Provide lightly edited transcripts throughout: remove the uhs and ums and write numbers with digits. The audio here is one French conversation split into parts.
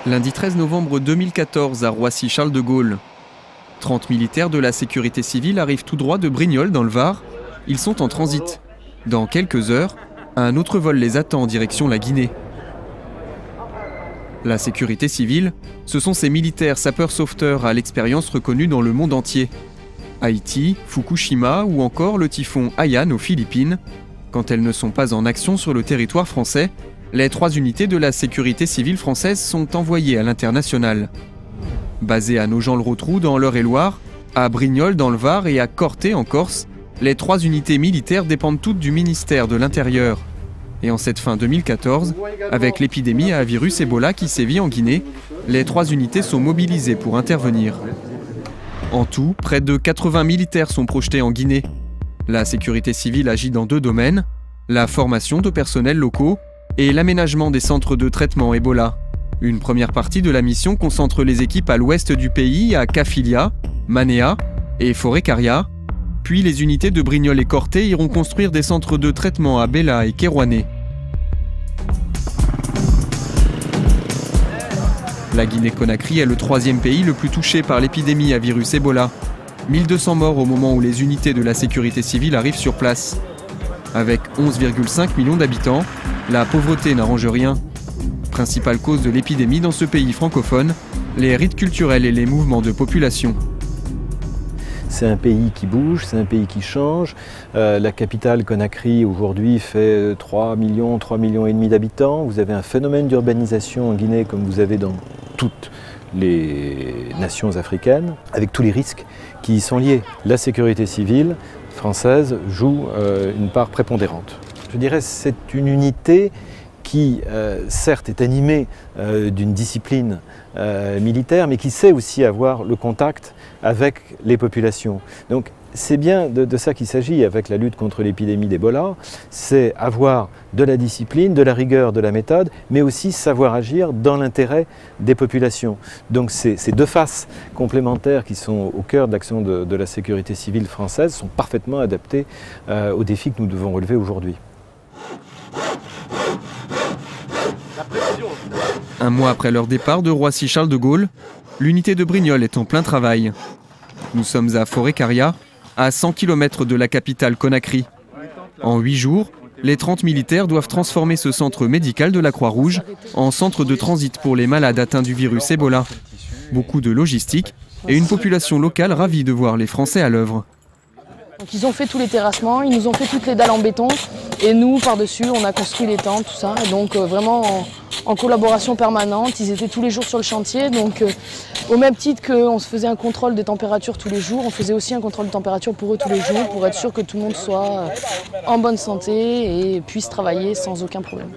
Lundi 13 novembre 2014 à Roissy-Charles de Gaulle. 30 militaires de la sécurité civile arrivent tout droit de Brignoles dans le Var. Ils sont en transit. Dans quelques heures, un autre vol les attend en direction la Guinée. La sécurité civile, ce sont ces militaires sapeurs-sauveteurs à l'expérience reconnue dans le monde entier. Haïti, Fukushima ou encore le typhon Haiyan aux Philippines. Quand elles ne sont pas en action sur le territoire français, les 3 unités de la sécurité civile française sont envoyées à l'international. Basées à Nogent-le-Rotrou dans l'Eure-et-Loire, à Brignoles dans le Var et à Corté en Corse, les 3 unités militaires dépendent toutes du ministère de l'Intérieur. Et en cette fin 2014, avec l'épidémie à virus Ebola qui sévit en Guinée, les 3 unités sont mobilisées pour intervenir. En tout, près de 80 militaires sont projetés en Guinée. La sécurité civile agit dans 2 domaines, la formation de personnels locaux et l'aménagement des centres de traitement Ebola. Une première partie de la mission concentre les équipes à l'ouest du pays, à Kafilia, Manéa et Forêt-Caria. Puis les unités de Brignoles et Corté iront construire des centres de traitement à Bela et Kérouané. La Guinée-Conakry est le 3e pays le plus touché par l'épidémie à virus Ebola. 1200 morts au moment où les unités de la sécurité civile arrivent sur place. Avec 11,5 millions d'habitants, la pauvreté n'arrange rien. Principale cause de l'épidémie dans ce pays francophone, les rites culturels et les mouvements de population. C'est un pays qui bouge, c'est un pays qui change. La capitale Conakry aujourd'hui fait 3 millions et demi d'habitants. Vous avez un phénomène d'urbanisation en Guinée comme vous avez dans toutes les nations africaines, avec tous les risques qui y sont liés. La sécurité civile française joue une part prépondérante. Je dirais que c'est une unité qui, certes, est animée d'une discipline militaire, mais qui sait aussi avoir le contact avec les populations. Donc, c'est bien de ça qu'il s'agit avec la lutte contre l'épidémie d'Ebola, c'est avoir de la discipline, de la rigueur, de la méthode, mais aussi savoir agir dans l'intérêt des populations. Donc ces 2 faces complémentaires qui sont au cœur de l'action de la sécurité civile française sont parfaitement adaptées aux défis que nous devons relever aujourd'hui. Un mois après leur départ de Roissy-Charles de Gaulle, l'unité de Brignoles est en plein travail. Nous sommes à Forêt-Caria, à 100 km de la capitale Conakry. En 8 jours, les 30 militaires doivent transformer ce centre médical de la Croix-Rouge en centre de transit pour les malades atteints du virus Ebola. Beaucoup de logistique et une population locale ravie de voir les Français à l'œuvre. Donc ils ont fait tous les terrassements, ils nous ont fait toutes les dalles en béton et nous par-dessus on a construit les tentes, tout ça. Et donc vraiment en collaboration permanente, ils étaient tous les jours sur le chantier. Donc au même titre qu'on se faisait un contrôle des températures tous les jours, on faisait aussi un contrôle de température pour eux tous les jours pour être sûr que tout le monde soit en bonne santé et puisse travailler sans aucun problème.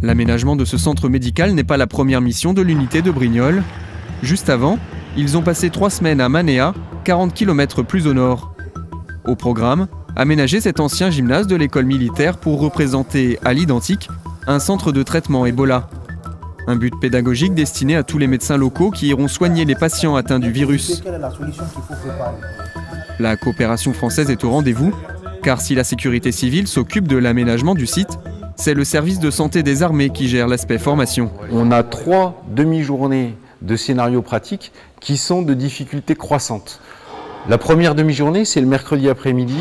L'aménagement de ce centre médical n'est pas la première mission de l'unité de Brignoles. Juste avant, ils ont passé 3 semaines à Manéa, 40 km plus au nord. Au programme, aménager cet ancien gymnase de l'école militaire pour représenter, à l'identique, un centre de traitement Ebola. Un but pédagogique destiné à tous les médecins locaux qui iront soigner les patients atteints du virus. La coopération française est au rendez-vous, car si la sécurité civile s'occupe de l'aménagement du site, c'est le service de santé des armées qui gère l'aspect formation. On a 3 demi-journées de scénarios pratiques qui sont de difficultés croissantes. La première demi-journée, c'est le mercredi après-midi.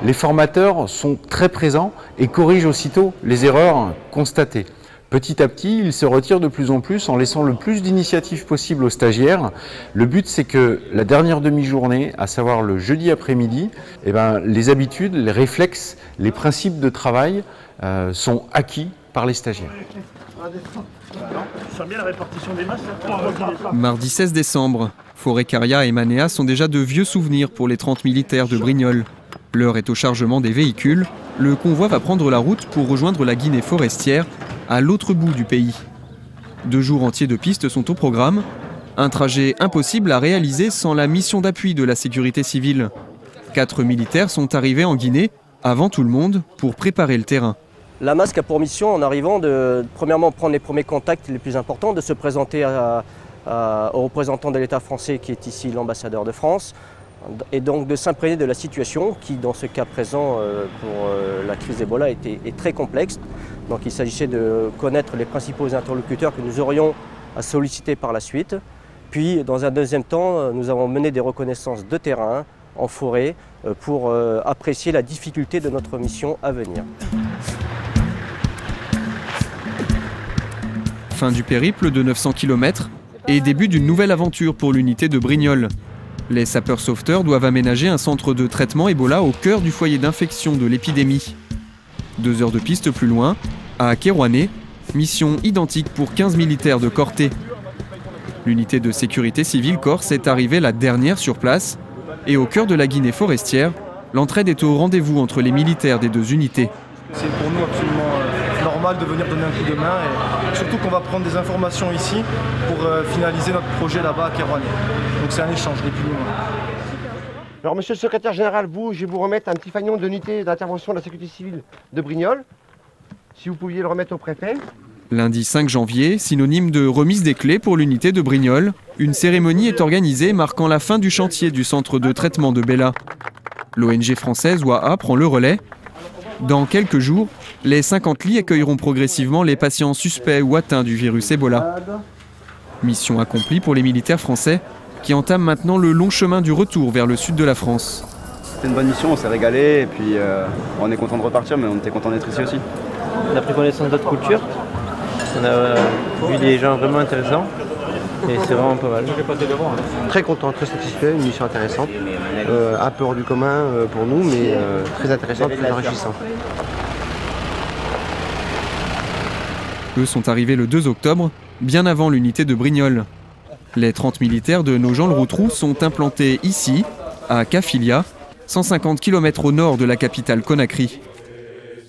Les formateurs sont très présents et corrigent aussitôt les erreurs constatées. Petit à petit, ils se retirent de plus en plus en laissant le plus d'initiatives possible aux stagiaires. Le but, c'est que la dernière demi-journée, à savoir le jeudi après-midi, les habitudes, les réflexes, les principes de travail sont acquis par les stagiaires. Ça bien la répartition des masses. Mardi 16 décembre, Forécaria et Manéa sont déjà de vieux souvenirs pour les 30 militaires de Brignoles. L'heure est au chargement des véhicules. Le convoi va prendre la route pour rejoindre la Guinée forestière, à l'autre bout du pays. 2 jours entiers de pistes sont au programme. Un trajet impossible à réaliser sans la mission d'appui de la sécurité civile. 4 militaires sont arrivés en Guinée, avant tout le monde, pour préparer le terrain. La MASC a pour mission, en arrivant, de premièrement prendre les premiers contacts les plus importants, de se présenter au représentant de l'État français qui est ici l'ambassadeur de France, et donc de s'imprégner de la situation qui, dans ce cas présent pour la crise d'Ebola, est très complexe. Donc il s'agissait de connaître les principaux interlocuteurs que nous aurions à solliciter par la suite. Puis, dans un deuxième temps, nous avons mené des reconnaissances de terrain, en forêt, pour apprécier la difficulté de notre mission à venir. Fin du périple de 900 km et début d'une nouvelle aventure pour l'unité de Brignoles. Les sapeurs-sauveteurs doivent aménager un centre de traitement Ebola au cœur du foyer d'infection de l'épidémie. 2 heures de piste plus loin, à Kérouané, mission identique pour 15 militaires de Corté. L'unité de sécurité civile corse est arrivée la dernière sur place et au cœur de la Guinée forestière, l'entraide est au rendez-vous entre les militaires des 2 unités. C'est pour nous absolument normal de venir donner un coup de main et surtout qu'on va prendre des informations ici pour finaliser notre projet là-bas à Kérouané. Donc c'est un échange, ni plus ni moins. Alors monsieur le secrétaire général, je vais vous remettre un petit fanion de l'unité d'intervention de la sécurité civile de Brignoles. Si vous pouviez le remettre au préfet. Lundi 5 janvier, synonyme de remise des clés pour l'unité de Brignoles, une cérémonie est organisée marquant la fin du chantier du centre de traitement de Bella. L'ONG française OAA prend le relais. Dans quelques jours, les 50 lits accueilleront progressivement les patients suspects ou atteints du virus Ebola. Mission accomplie pour les militaires français qui entament maintenant le long chemin du retour vers le sud de la France. C'était une bonne mission, on s'est régalé et puis on est content de repartir, mais on était content d'être ici aussi. On a pris connaissance d'autres cultures, on a vu des gens vraiment intéressants et c'est vraiment pas mal. Très content, très satisfait, une mission intéressante, un peu hors du commun pour nous, mais très intéressante, très enrichissante. Eux sont arrivés le 2 octobre, bien avant l'unité de Brignoles. Les 30 militaires de Nogent-le-Rotrou sont implantés ici, à Kafilia, 150 km au nord de la capitale Conakry.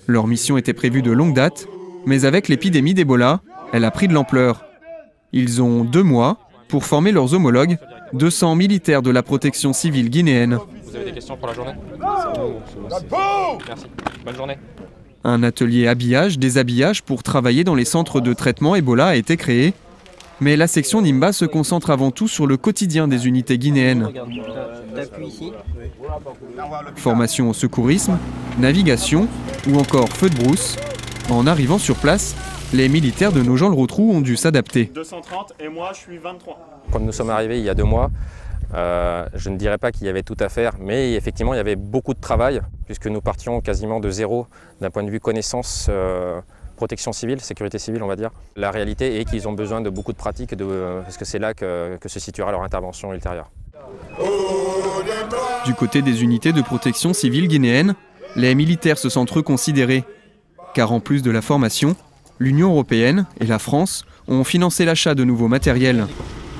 Leur mission était prévue de longue date, mais avec l'épidémie d'Ebola, elle a pris de l'ampleur. Ils ont 2 mois pour former leurs homologues, 200 militaires de la protection civile guinéenne. Vous avez des questions pour la journée? Merci. Bonne journée. Un atelier habillage, déshabillage pour travailler dans les centres de traitement Ebola a été créé. Mais la section Nimba se concentre avant tout sur le quotidien des unités guinéennes. Formation au secourisme, navigation ou encore feu de brousse. En arrivant sur place, les militaires de Nogent-le-Rotrou ont dû s'adapter. 230 et moi je suis 23. Quand nous sommes arrivés il y a 2 mois, je ne dirais pas qu'il y avait tout à faire, mais effectivement il y avait beaucoup de travail, puisque nous partions quasiment de zéro d'un point de vue connaissance, protection civile, sécurité civile on va dire. La réalité est qu'ils ont besoin de beaucoup de pratique, parce que c'est là que se situera leur intervention ultérieure. Du côté des unités de protection civile guinéennes, les militaires se sentent reconsidérés. Car en plus de la formation, l'Union européenne et la France ont financé l'achat de nouveaux matériels,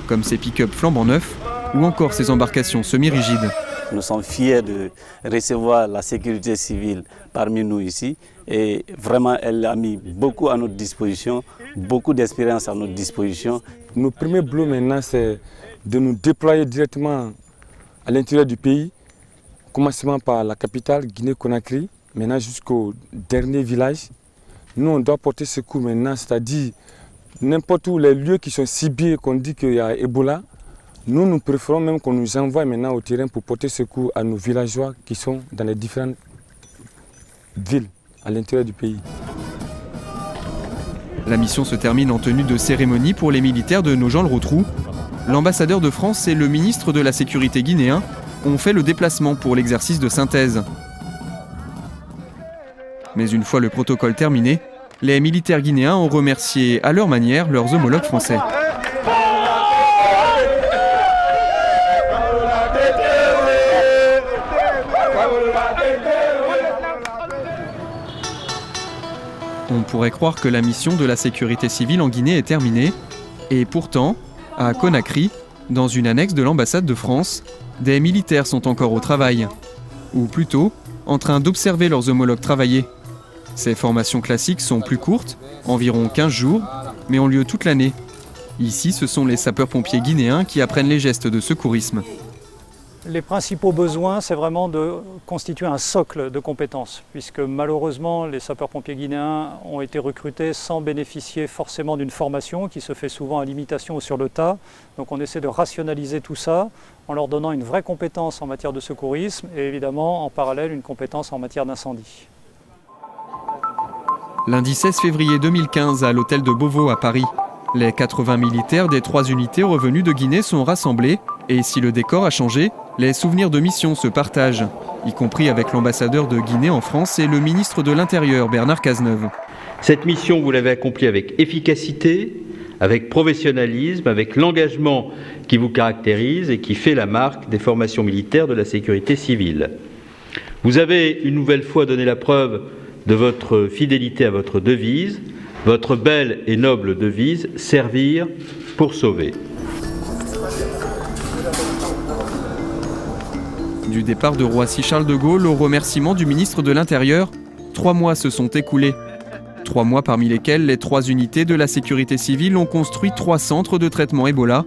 comme ces pick-up flambant neufs ou encore ces embarcations semi-rigides. Nous sommes fiers de recevoir la sécurité civile parmi nous ici et vraiment elle a mis beaucoup à notre disposition, beaucoup d'expérience à notre disposition. Notre premier boulot maintenant c'est de nous déployer directement à l'intérieur du pays, commencement par la capitale Guinée-Conakry, maintenant jusqu'au dernier village. Nous on doit porter secours maintenant, c'est-à-dire n'importe où les lieux qui sont ciblés qu'on dit qu'il y a Ebola. Nous préférons même qu'on nous envoie maintenant au terrain pour porter secours à nos villageois qui sont dans les différentes villes à l'intérieur du pays. La mission se termine en tenue de cérémonie pour les militaires de Nogent-le-Rotrou. L'ambassadeur de France et le ministre de la Sécurité guinéen ont fait le déplacement pour l'exercice de synthèse. Mais une fois le protocole terminé, les militaires guinéens ont remercié à leur manière leurs homologues français. On pourrait croire que la mission de la sécurité civile en Guinée est terminée, et pourtant, à Conakry, dans une annexe de l'ambassade de France, des militaires sont encore au travail, ou plutôt en train d'observer leurs homologues travailler. Ces formations classiques sont plus courtes, environ 15 jours, mais ont lieu toute l'année. Ici, ce sont les sapeurs-pompiers guinéens qui apprennent les gestes de secourisme. Les principaux besoins, c'est vraiment de constituer un socle de compétences, puisque malheureusement, les sapeurs-pompiers guinéens ont été recrutés sans bénéficier forcément d'une formation qui se fait souvent à l'imitation ou sur le tas. Donc on essaie de rationaliser tout ça en leur donnant une vraie compétence en matière de secourisme et évidemment en parallèle une compétence en matière d'incendie. Lundi 16 février 2015 à l'hôtel de Beauvau à Paris, les 80 militaires des 3 unités revenus de Guinée sont rassemblés et si le décor a changé, les souvenirs de mission se partagent, y compris avec l'ambassadeur de Guinée en France et le ministre de l'Intérieur Bernard Cazeneuve. Cette mission, vous l'avez accomplie avec efficacité, avec professionnalisme, avec l'engagement qui vous caractérise et qui fait la marque des formations militaires de la sécurité civile. Vous avez une nouvelle fois donné la preuve de votre fidélité à votre devise, votre belle et noble devise, servir pour sauver. Du départ de Roissy-Charles de Gaulle au remerciement du ministre de l'Intérieur, 3 mois se sont écoulés. 3 mois parmi lesquels les 3 unités de la sécurité civile ont construit 3 centres de traitement Ebola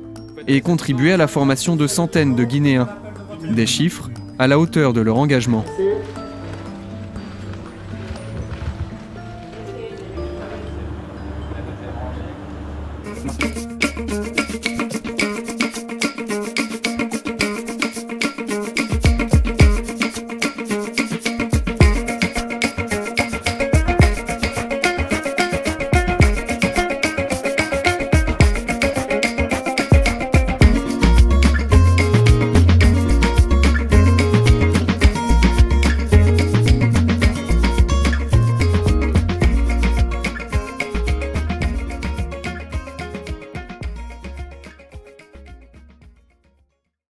et contribué à la formation de centaines de Guinéens. Des chiffres à la hauteur de leur engagement.